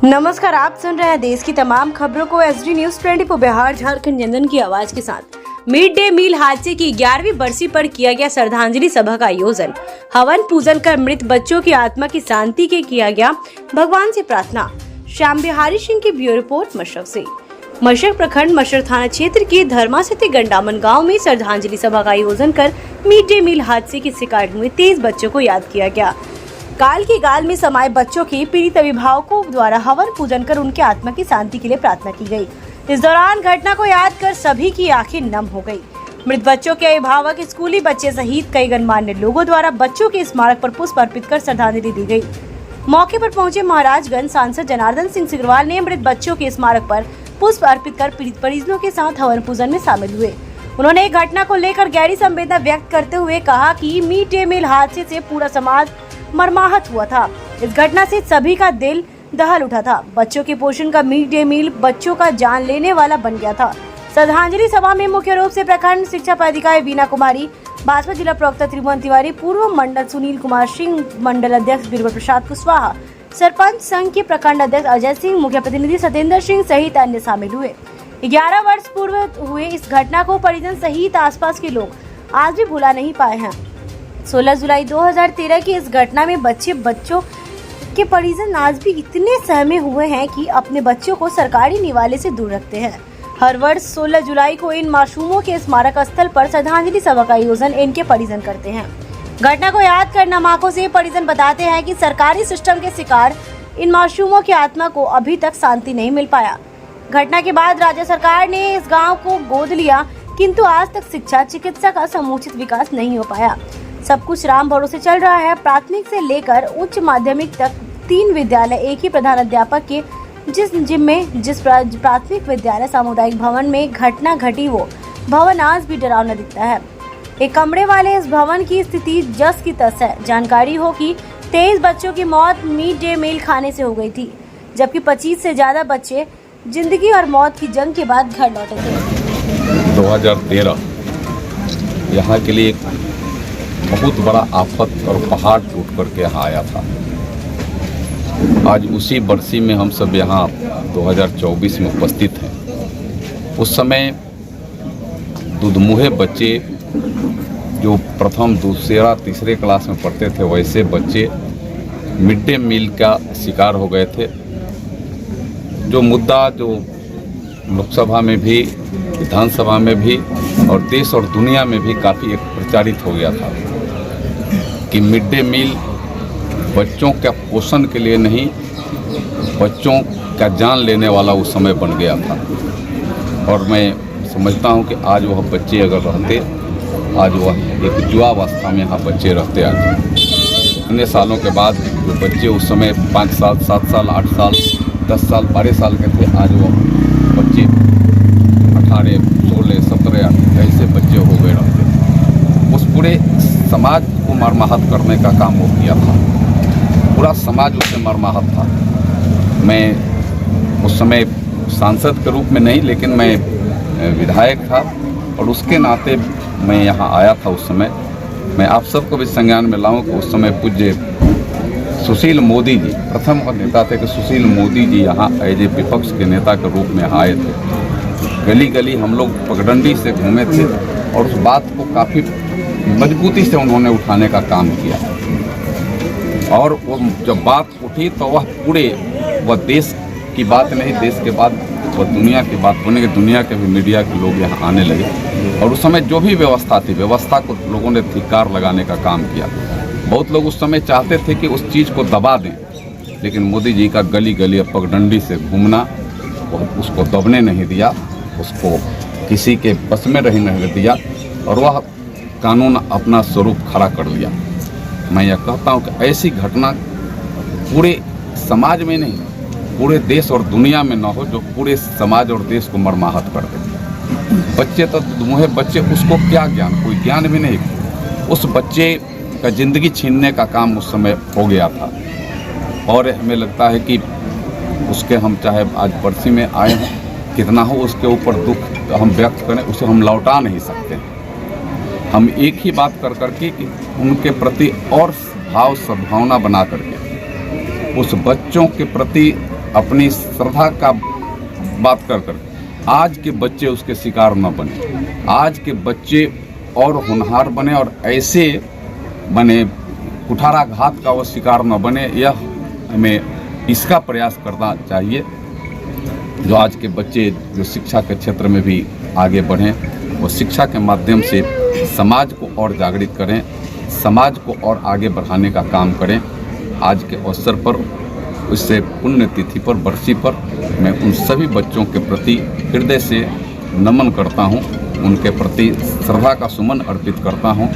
नमस्कार, आप सुन रहे हैं देश की तमाम खबरों को एसडी न्यूज 24 बिहार झारखंड जनता की आवाज के साथ। मिड डे मील हादसे की 11वीं बरसी पर किया गया श्रद्धांजलि सभा का आयोजन। हवन पूजन कर मृत बच्चों की आत्मा की शांति के किया गया भगवान से प्रार्थना। श्याम बिहारी सिंह की ब्यूरो रिपोर्ट मशरक से। मशरक प्रखंड मशरक थाना क्षेत्र के धर्मा स्थित गंडामन गाँव में श्रद्धांजलि सभा का आयोजन कर मिड डे मील हादसे के शिकार हुए 23 बच्चों को याद किया गया। काल की गाल में समाये बच्चों के पीड़ित अभिभावकों द्वारा हवन पूजन कर उनके आत्मा की शांति के लिए प्रार्थना की गई। इस दौरान घटना को याद कर सभी की आंखें नम हो गई। मृत बच्चों के अभिभावक, स्कूली बच्चे सहित कई गणमान्य लोगों द्वारा बच्चों के स्मारक पर पुष्प अर्पित कर श्रद्धांजलि दी गई। मौके पर पहुंचे महाराजगंज सांसद जनार्दन सिंह सिग्रीवाल ने मृत बच्चों के स्मारक पर पुष्प अर्पित कर पीड़ित परिजनों के साथ हवन पूजन में शामिल हुए। उन्होंने एक घटना को लेकर गहरी संवेदना व्यक्त करते हुए कहा कि मिड डे मील हादसे से पूरा समाज मर्माहत हुआ था। इस घटना से सभी का दिल दहल उठा था। बच्चों के पोषण का मिड डे मील बच्चों का जान लेने वाला बन गया था। श्रद्धांजलि सभा में मुख्य रूप से प्रखंड शिक्षा पदाधिकारी बीना कुमारी, भाजपा जिला प्रवक्ता त्रिभुवन तिवारी, पूर्व मंडल सुनील कुमार सिंह, मंडल अध्यक्ष बीरबल प्रसाद कुशवाहा, सरपंच संघ के प्रखंड अध्यक्ष अजय सिंह, मुख्य प्रतिनिधि सत्येंद्र सिंह सहित अन्य शामिल हुए। 11 वर्ष पूर्व हुए इस घटना को परिजन सहित आसपास के लोग आज भी भुला नहीं पाए हैं। 16 जुलाई 2013 की इस घटना में बच्चों के परिजन आज भी इतने सहमे हुए हैं कि अपने बच्चों को सरकारी निवाले से दूर रखते हैं। हर वर्ष 16 जुलाई को इन मासूमों के स्मारक स्थल पर श्रद्धांजलि सभा का आयोजन इनके परिजन करते हैं। घटना को याद कर नम आंखों से परिजन बताते हैं कि सरकारी सिस्टम के शिकार इन मासूमों की आत्मा को अभी तक शांति नहीं मिल पाया। घटना के बाद राज्य सरकार ने इस गाँव को गोद लिया, किंतु आज तक शिक्षा, चिकित्सा का समुचित विकास नहीं हो पाया। सब कुछ राम भरोसे चल रहा है। प्राथमिक से लेकर उच्च माध्यमिक तक 3 विद्यालय, एक ही प्रधान अध्यापक के जिस प्राथमिक विद्यालय सामुदायिक भवन में घटना घटी, वो भवन आज भी डरावना दिखता है। एक कमरे वाले इस भवन की स्थिति जस की तस है। जानकारी हो कि 23 बच्चों की मौत मिड डे मील खाने से हो गई थी, जबकि 25 से ज्यादा बच्चे जिंदगी और मौत की जंग के बाद घर लौटे थे। 2013 यहाँ के लिए बहुत बड़ा आफत और पहाड़ टूट करके यहाँ आया था। आज उसी बरसी में हम सब यहाँ 2024 में उपस्थित हैं। उस समय दुधमुहे बच्चे जो प्रथम, दूसरा, तीसरे क्लास में पढ़ते थे, वैसे बच्चे मिड डे मील का शिकार हो गए थे। जो मुद्दा जो लोकसभा में भी, विधानसभा में भी और देश और दुनिया में भी काफ़ी एक प्रचारित हो गया था कि मिड डे मील बच्चों का पोषण के लिए नहीं, बच्चों का जान लेने वाला उस समय बन गया था। और मैं समझता हूं कि आज वह बच्चे अगर रहते, आज वह एक युवावस्था में यहाँ बच्चे रहते। आज इतने सालों के बाद जो बच्चे उस समय 5 साल, 7 साल, 8 साल, 10 साल, 12 साल के थे, आज वो बच्चे 18, 16, 17 ऐसे बच्चे हो गए रहते। उस पूरे समाज को मर्माहत करने का काम वो किया था। पूरा समाज उससे मर्माहत था। मैं उस समय सांसद के रूप में नहीं, लेकिन मैं विधायक था और उसके नाते मैं यहाँ आया था। उस समय मैं आप सबको भी संज्ञान में लाऊं कि उस समय पूज्य सुशील मोदी जी प्रथम नेता थे कि सुशील मोदी जी यहाँ एज ए विपक्ष के नेता के रूप में आए थे। गली गली हम लोग पगडंडी से घूमे थे और उस बात को काफ़ी मजबूती से उन्होंने उठाने का काम किया। और वो जब बात उठी तो वह देश की बात नहीं, देश के बाद वह दुनिया की बात बनेगी। दुनिया के भी मीडिया के लोग यहाँ आने लगे और उस समय जो भी व्यवस्था थी, व्यवस्था को लोगों ने धिक्कार लगाने का काम किया। बहुत लोग उस समय चाहते थे कि उस चीज़ को दबा दें, लेकिन मोदी जी का गली गली पगडंडी से घूमना उसको दबने नहीं दिया, उसको किसी के बस में नहीं दिया और वह कानून अपना स्वरूप खड़ा कर लिया। मैं यह कहता हूँ कि ऐसी घटना पूरे समाज में नहीं, पूरे देश और दुनिया में ना हो, जो पूरे समाज और देश को मर्माहत कर दे। बच्चे तो दुधमुहे बच्चे, उसको क्या ज्ञान, कोई ज्ञान भी नहीं। उस बच्चे का ज़िंदगी छीनने का काम उस समय हो गया था। और हमें लगता है कि उसके हम चाहे आज बरसी में आए हैं, कितना हो उसके ऊपर दुख हम व्यक्त करें, उसे हम लौटा नहीं सकते। हम एक ही बात कर करके कि उनके प्रति और भाव सद्भावना बना करके उस बच्चों के प्रति अपनी श्रद्धा का बात कर आज के बच्चे उसके शिकार न बने, आज के बच्चे और होनहार बने और ऐसे बने कुठाराघात का वो शिकार न बने, यह हमें इसका प्रयास करना चाहिए। जो आज के बच्चे जो शिक्षा के क्षेत्र में भी आगे बढ़ें, वो शिक्षा के माध्यम से समाज को और जागृत करें, समाज को और आगे बढ़ाने का काम करें। आज के अवसर पर, इससे पुण्यतिथि पर, बरसी पर मैं उन सभी बच्चों के प्रति हृदय से नमन करता हूं, उनके प्रति श्रद्धा का सुमन अर्पित करता हूं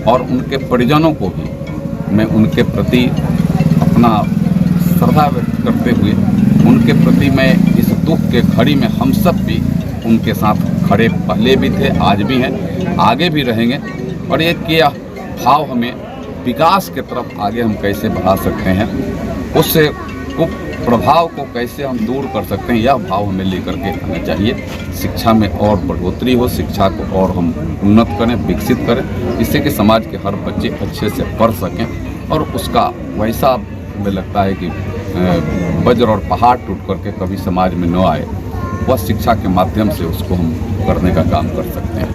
और उनके परिजनों को भी मैं उनके प्रति अपना श्रद्धा व्यक्त करते हुए उनके प्रति मैं इस दुख के घड़ी में हम सब भी उनके साथ खड़े पहले भी थे, आज भी हैं, आगे भी रहेंगे। और एक यह भाव हमें विकास के तरफ आगे हम कैसे बढ़ा सकते हैं, उससे कुप्रभाव को कैसे हम दूर कर सकते हैं, यह भाव हमें लेकर के आना चाहिए। शिक्षा में और बढ़ोतरी हो, शिक्षा को और हम उन्नत करें, विकसित करें, जिससे कि समाज के हर बच्चे अच्छे से पढ़ सकें और उसका वैसा हमें लगता है कि वज्र और पहाड़ टूट करके कभी समाज में न आए, वह शिक्षा के माध्यम से उसको हम करने का काम कर सकते हैं।